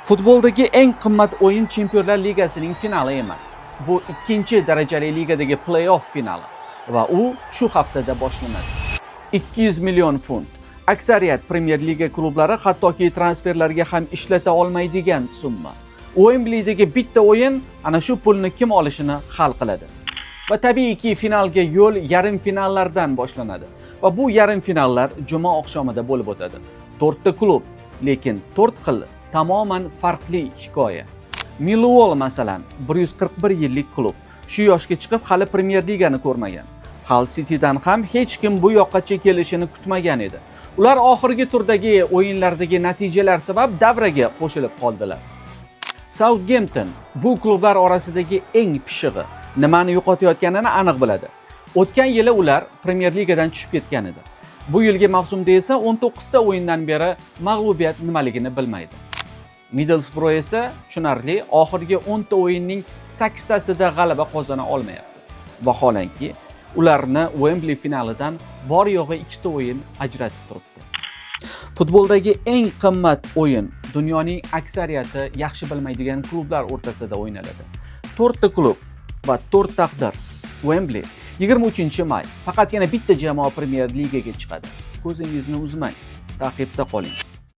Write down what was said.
Futboldagi eng qimmat o'yin Chempionlar Ligasining finali emas. Bu ikkinchi darajali ligadagi play-off finali va u shu haftada boshlanadi. 200 million funt. Aksariyat Premier Liga klublari hattoki transferlarga ham ishlata olmaydigan summa. Wembley'dagi bitta o'yin ana shu pulni kim olishini hal qiladi. Va tabiiyki finalga yo'l yarim finallardan boshlanadi. Va bu yarim finallar juma oqshomida bo'lib o'tadi. 4 ta klub, lekin 4 xil tamoman farqli hikoya. Millwall masalan, 141 yillik klub. Shu yoshga chiqib hali Premier Ligani ko'rmagan. Hull City'dan ham hech kim bu yoqqacha kelishini kutmagan edi. Ular oxirgi turdagi o'yinlardagi natijalar sabab davraga qo'shilib qoldilar. Southampton bu klublar orasidagi eng pishig'i, nimani yo'qotayotganini aniq biladi. O'tgan yili ular Premier Ligadan tushib ketgan edi. Bu yilgi mavsumda esa 19 ta o'yindan beri mag'lubiyat nimaligini bilmaydi. Middlesbrough esa tushunarli, oxirgi 10 ta o'yinning 8 tasida g'alaba qozona olmayapti. Vaholanki, ularni Wembley finalidan bor yo'g'i 2 ta o'yin ajratib turibdi. Futboldagi eng qimmat o'yin dunyoning aksariyati yaxshi bilmaydigan klublar o'rtasida o'ynaladi. 4 ta klub va 4 taqdir. Wembley 23-may. Faqatgina bitta jamoa Premier Ligaga chiqadi. Ko'zingizni uzmang. Ta'qibda qoling.